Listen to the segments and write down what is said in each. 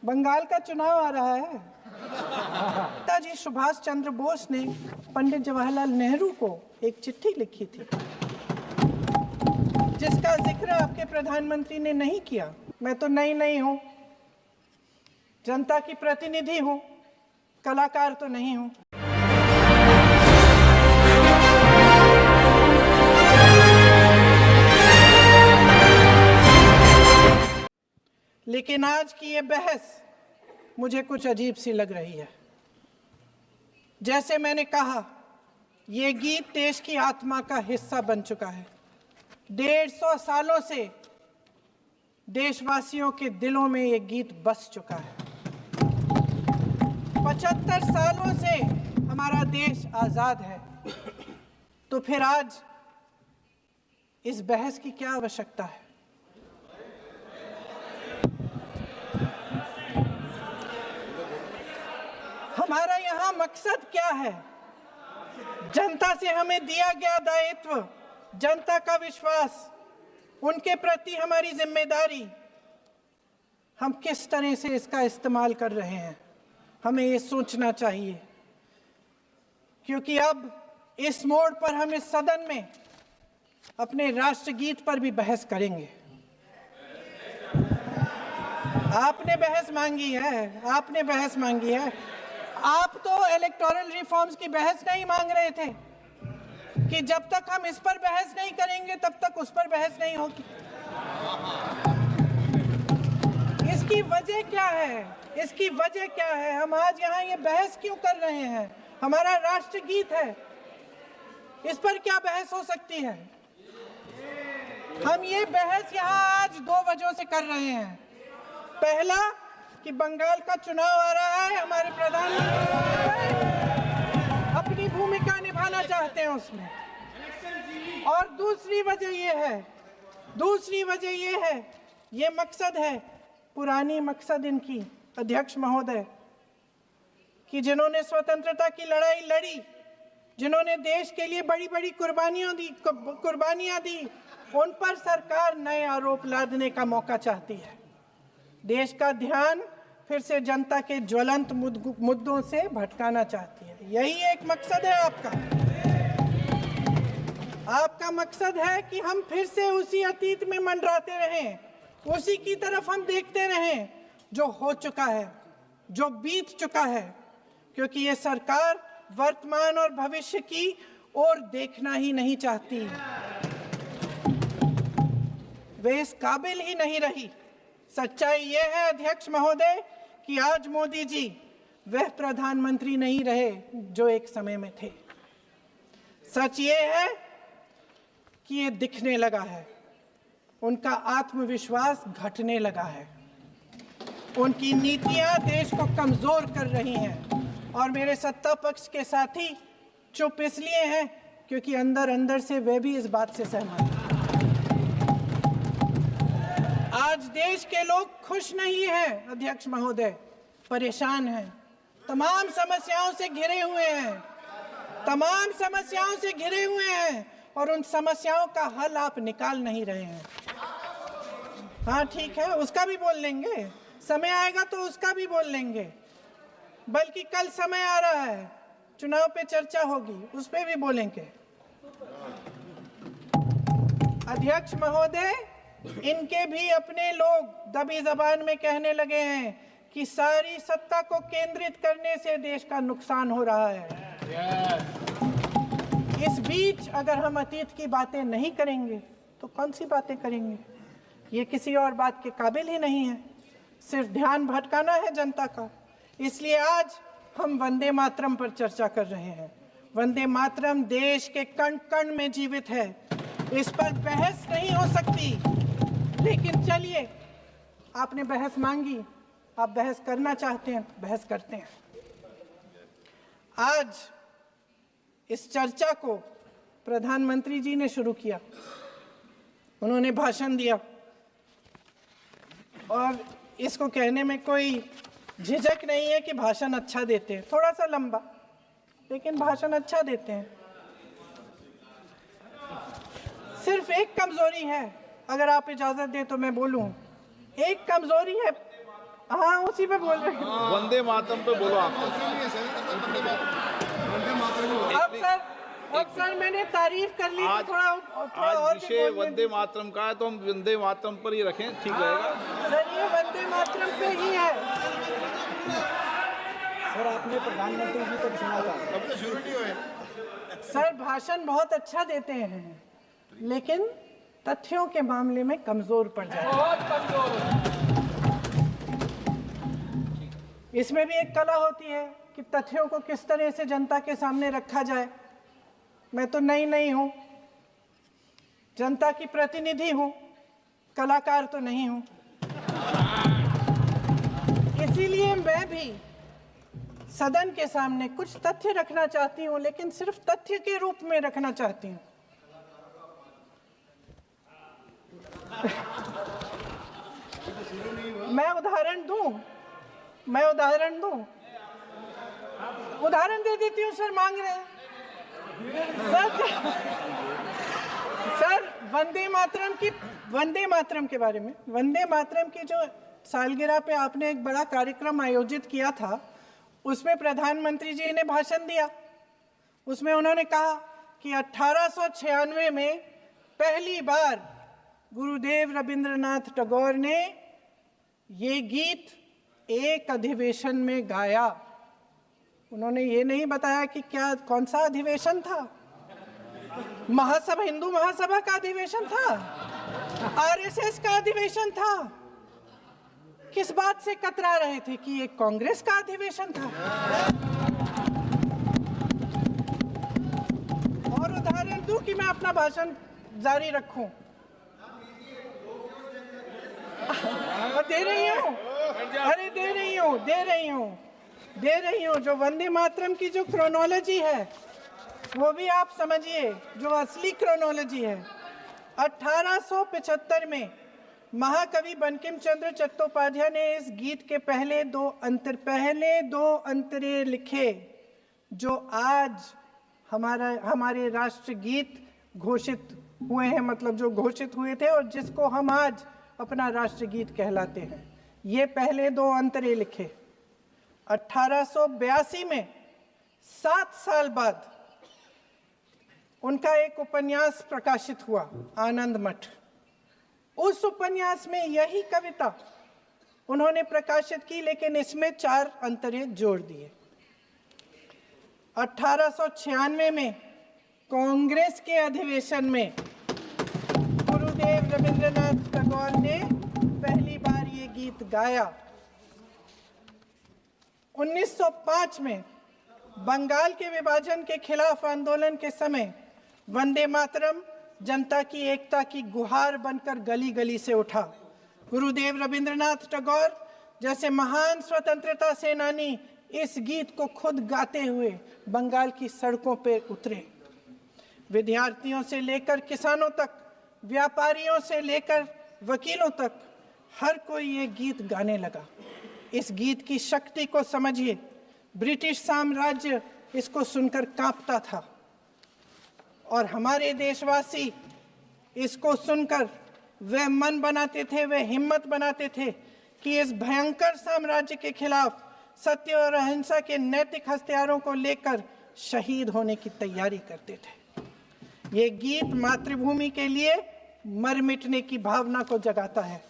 बंगाल का चुनाव आ रहा है। नेताजी सुभाष चंद्र बोस ने पंडित जवाहरलाल नेहरू को एक चिट्ठी लिखी थी, जिसका जिक्र आपके प्रधानमंत्री ने नहीं किया। मैं तो नहीं हूं, जनता की प्रतिनिधि हूं, कलाकार तो नहीं हूं। लेकिन आज की ये बहस मुझे कुछ अजीब सी लग रही है। जैसे मैंने कहा, ये गीत देश की आत्मा का हिस्सा बन चुका है। 150 सालों से देशवासियों के दिलों में ये गीत बस चुका है। 75 सालों से हमारा देश आजाद है, तो फिर आज इस बहस की क्या आवश्यकता है? हमारा यहाँ मकसद क्या है? जनता से हमें दिया गया दायित्व, जनता का विश्वास, उनके प्रति हमारी जिम्मेदारी, हम किस तरह से इसका इस्तेमाल कर रहे हैं, हमें ये सोचना चाहिए। क्योंकि अब इस मोड़ पर हम इस सदन में अपने राष्ट्रगीत पर भी बहस करेंगे। आपने बहस मांगी है, आप तो इलेक्टोरल रिफॉर्म्स की बहस नहीं मांग रहे थे कि जब तक हम इस पर बहस नहीं करेंगे तब तक उस पर बहस नहीं होगी। इसकी वजह क्या है? हम आज यहाँ ये बहस क्यों कर रहे हैं? हमारा राष्ट्रगीत है, इस पर क्या बहस हो सकती है? हम ये बहस यहाँ आज 2 वजहों से कर रहे हैं। पहला कि बंगाल का चुनाव आ रहा है, हमारे प्रधानमंत्री अपनी भूमिका निभाना चाहते हैं उसमें। और दूसरी वजह ये है, ये मकसद है, पुरानी मकसद इनकी, अध्यक्ष महोदय, कि जिन्होंने स्वतंत्रता की लड़ाई लड़ी, जिन्होंने देश के लिए बड़ी बड़ी कुर्बानियां दी, उन पर सरकार नए आरोप लादने का मौका चाहती है। देश का ध्यान फिर से जनता के ज्वलंत मुद्दों से भटकाना चाहती है। यही एक मकसद है आपका मकसद है कि हम फिर से उसी अतीत में मंडराते रहें, उसी की तरफ हम देखते रहें जो हो चुका है, जो बीत चुका है। क्योंकि ये सरकार वर्तमान और भविष्य की ओर देखना ही नहीं चाहती, वे इस काबिल ही नहीं रही। सच्चाई ये है अध्यक्ष महोदय कि आज मोदी जी वह प्रधानमंत्री नहीं रहे जो एक समय में थे। सच ये है कि ये दिखने लगा है, उनका आत्मविश्वास घटने लगा है, उनकी नीतियां देश को कमजोर कर रही हैं। और मेरे सत्ता पक्ष के साथी चुप इसलिए हैं क्योंकि अंदर अंदर से वे भी इस बात से सहमत हैं। आज देश के लोग खुश नहीं हैं अध्यक्ष महोदय, परेशान हैं, तमाम समस्याओं से घिरे हुए हैं और उन समस्याओं का हल आप निकाल नहीं रहे हैं। हाँ ठीक है, उसका भी बोल लेंगे, समय आएगा तो उसका भी बोल लेंगे। बल्कि कल समय आ रहा है, चुनाव पे चर्चा होगी, उस पे भी बोलेंगे। अध्यक्ष महोदय, इनके भी अपने लोग दबी जबान में कहने लगे हैं कि सारी सत्ता को केंद्रित करने से देश का नुकसान हो रहा है। इस बीच अगर हम अतीत की बातें नहीं करेंगे तो कौन सी बातें करेंगे? ये किसी और बात के काबिल ही नहीं है, सिर्फ ध्यान भटकाना है जनता का। इसलिए आज हम वंदे मातरम पर चर्चा कर रहे हैं। वंदे मातरम देश के कण कण में जीवित है, इस पर बहस नहीं हो सकती। लेकिन चलिए, आपने बहस मांगी, आप बहस करना चाहते हैं, बहस करते हैं। आज इस चर्चा को प्रधानमंत्री जी ने शुरू किया, उन्होंने भाषण दिया और इसको कहने में कोई झिझक नहीं है कि भाषण अच्छा देते हैं, थोड़ा सा लंबा, लेकिन भाषण अच्छा देते हैं। सिर्फ एक कमजोरी है, अगर आप इजाजत दें तो मैं बोलूं, एक कमजोरी है हाँ उसी पे बोल रहे हैं। वंदे मातरम पे बोलो आप। अब सर मैंने तारीफ कर ली, आज थोड़ा आज और भी विषय बोलने वंदे मातरम का है तो हम वंदे मातरम पर ही रखें, ठीक रहेगा। सर ये वंदे मातरम पे ही है। सर आपने प्रधानमंत्री जी को सुना था, अब तो शुरू नहीं हुए। सर भाषण बहुत अच्छा देते हैं, लेकिन तथ्यों के मामले में कमजोर पड़ जाते हैं। बहुत कमजोर। इसमें भी एक कला होती है कि तथ्यों को किस तरह से जनता के सामने रखा जाए। मैं तो नहीं हूं, जनता की प्रतिनिधि हूं, कलाकार तो नहीं हूं। इसीलिए मैं भी सदन के सामने कुछ तथ्य रखना चाहती हूं, लेकिन सिर्फ तथ्य के रूप में रखना चाहती हूं। मैं उदाहरण दे देती हूँ। सर मांग रहे हैं सर वंदे मातरम के बारे में, वंदे मातरम की जो सालगिरह पे आपने एक बड़ा कार्यक्रम आयोजित किया था, उसमें प्रधानमंत्री जी ने भाषण दिया। उसमें उन्होंने कहा कि 1896 में पहली बार गुरुदेव रविंद्रनाथ टैगोर ने ये गीत एक अधिवेशन में गाया। उन्होंने ये नहीं बताया कि कौन सा अधिवेशन था। महासभा, हिंदू महासभा का अधिवेशन था, आरएसएस का अधिवेशन था। किस बात से कतरा रहे थे कि ये कांग्रेस का अधिवेशन था। और उदाहरण दूं कि मैं अपना भाषण जारी रखूं। दे रही हूं। जो वंदे मातरम की जो क्रोनोलॉजी है वो भी आप समझिए, जो असली क्रोनोलॉजी है। 1875 में महाकवि बंकिम चंद्र चट्टोपाध्याय ने इस गीत के पहले दो अंतरे लिखे, जो आज हमारे राष्ट्रगीत घोषित हुए हैं, मतलब जो घोषित हुए थे और जिसको हम आज अपना राष्ट्रगीत कहलाते हैं। ये पहले दो अंतरे लिखे 1882 में। 7 साल बाद उनका एक उपन्यास प्रकाशित हुआ, आनंद मठ। उस उपन्यास में यही कविता उन्होंने प्रकाशित की, लेकिन इसमें 4 अंतरे जोड़ दिए। 1896 में कांग्रेस के अधिवेशन में गुरुदेव रविंद्रनाथ टैगोर ने पहली बार ये गीत गाया। 1905 में बंगाल के विभाजन के खिलाफ आंदोलन के समय वंदे मातरम जनता की एकता की गुहार बनकर गली गली से उठा। गुरुदेव रविंद्रनाथ टैगोर जैसे महान स्वतंत्रता सेनानी इस गीत को खुद गाते हुए बंगाल की सड़कों पर उतरे। विद्यार्थियों से लेकर किसानों तक, व्यापारियों से लेकर वकीलों तक, हर कोई ये गीत गाने लगा। इस गीत की शक्ति को समझिए। ब्रिटिश साम्राज्य इसको सुनकर कांपता था और हमारे देशवासी इसको सुनकर वे मन बनाते थे, वे हिम्मत बनाते थे कि इस भयंकर साम्राज्य के खिलाफ सत्य और अहिंसा के नैतिक हथियारों को लेकर शहीद होने की तैयारी करते थे। ये गीत मातृभूमि के लिए मर मिटने की भावना को जगाता है।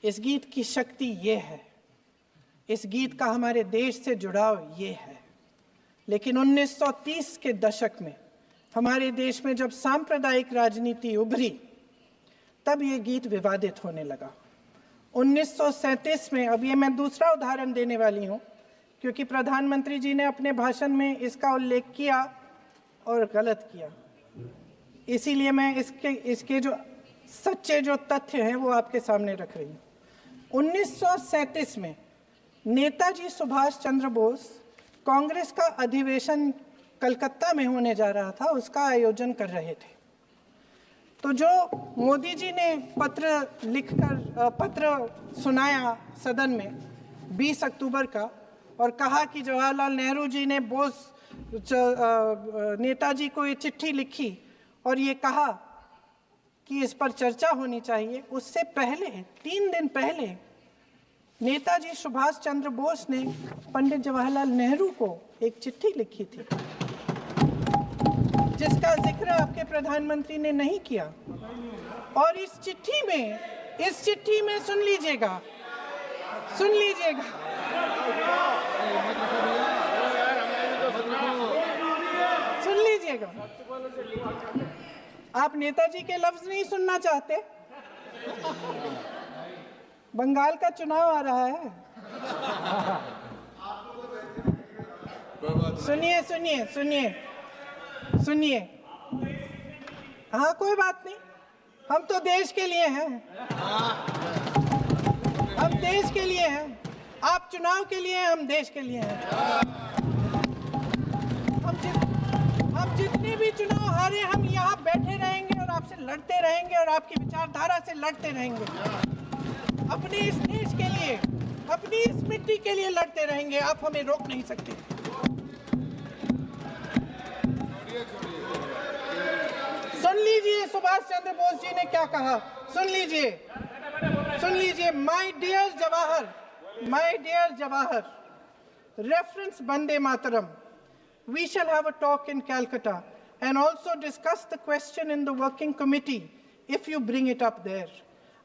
इस गीत की शक्ति ये है, इस गीत का हमारे देश से जुड़ाव ये है। लेकिन 1930 के दशक में हमारे देश में जब सांप्रदायिक राजनीति उभरी, तब ये गीत विवादित होने लगा। 1937 में, अब ये मैं दूसरा उदाहरण देने वाली हूँ, क्योंकि प्रधानमंत्री जी ने अपने भाषण में इसका उल्लेख किया और गलत किया, इसीलिए मैं इसके जो सच्चे जो तथ्य हैं वो आपके सामने रख रही हूँ। 1937 में नेताजी सुभाष चंद्र बोस कांग्रेस का अधिवेशन कलकत्ता में होने जा रहा था, उसका आयोजन कर रहे थे। तो जो मोदी जी ने पत्र सुनाया सदन में 20 अक्टूबर का, और कहा कि जवाहरलाल नेहरू जी ने नेताजी को ये चिट्ठी लिखी और ये कहा कि इस पर चर्चा होनी चाहिए, उससे पहले 3 दिन पहले नेताजी सुभाष चंद्र बोस ने पंडित जवाहरलाल नेहरू को एक चिट्ठी लिखी थी, जिसका जिक्र आपके प्रधानमंत्री ने नहीं किया। और इस चिट्ठी में सुन लीजिएगा, आप नेताजी के लफ्ज नहीं सुनना चाहते? बंगाल का चुनाव आ रहा है। सुनिए। हाँ, कोई बात नहीं, हम तो देश के लिए हैं। हम देश के लिए हैं। आप चुनाव के लिए हैं, हम देश के लिए हैं। हम जितने भी चुनाव हारे, हम यहाँ बैठे रहेंगे और आपसे लड़ते रहेंगे और आपकी विचारधारा से लड़ते रहेंगे। अपने इस देश के लिए, अपनी इस मिट्टी के लिए लड़ते रहेंगे। आप हमें रोक नहीं सकते। सुन लीजिए सुभाष चंद्र बोस जी ने क्या कहा। सुन लीजिए। My dear Jawahar, reference Vande Mataram, we shall have a talk in Calcutta and also discuss the question in the working committee if you bring it up there.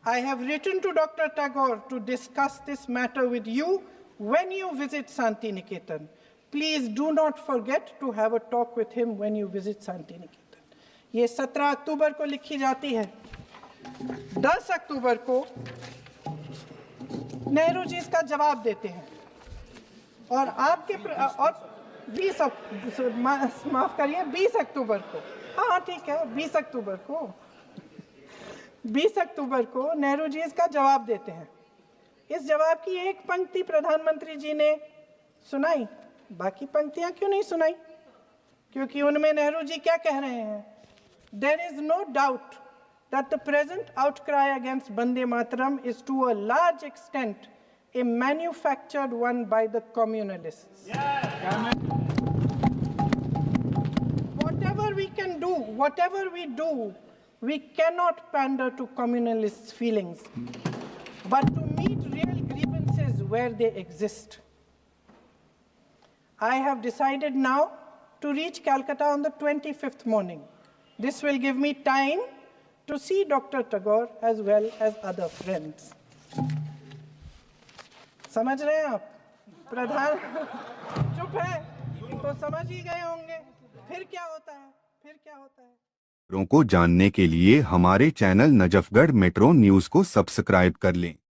I have written to Dr. Tagore to discuss this matter with you when you visit Santi Niketan. Please do not forget to have a talk with him when you visit Santi Niketan. ये 17 अक्टूबर को लिखी जाती है। 10 अक्टूबर को नेहरू जी इसका जवाब देते हैं और आपके और 20 अक्टूबर को, हाँ ठीक है, 20 अक्टूबर को नेहरू जी इसका जवाब देते हैं। इस जवाब की एक पंक्ति प्रधानमंत्री जी ने सुनाई, बाकी पंक्तियां क्यों नहीं सुनाई? क्योंकि उनमें नेहरू जी क्या कह रहे हैं? There is no doubt that the present outcry against Vande Mataram is to a large extent a manufactured one by the communalists. Whatever we do, we cannot pander to communalists' feelings, but to meet real grievances where they exist. I have decided now to reach Calcutta on the 25th morning. This will give me time to see Dr. Tagore as well as other friends. समझ रहे हैं आप? प्रधान चुप है तो समझ ही गए होंगे। फिर क्या होता है? खबरों को जानने के लिए हमारे चैनल नजफगढ़ मेट्रो न्यूज को सब्सक्राइब कर लें।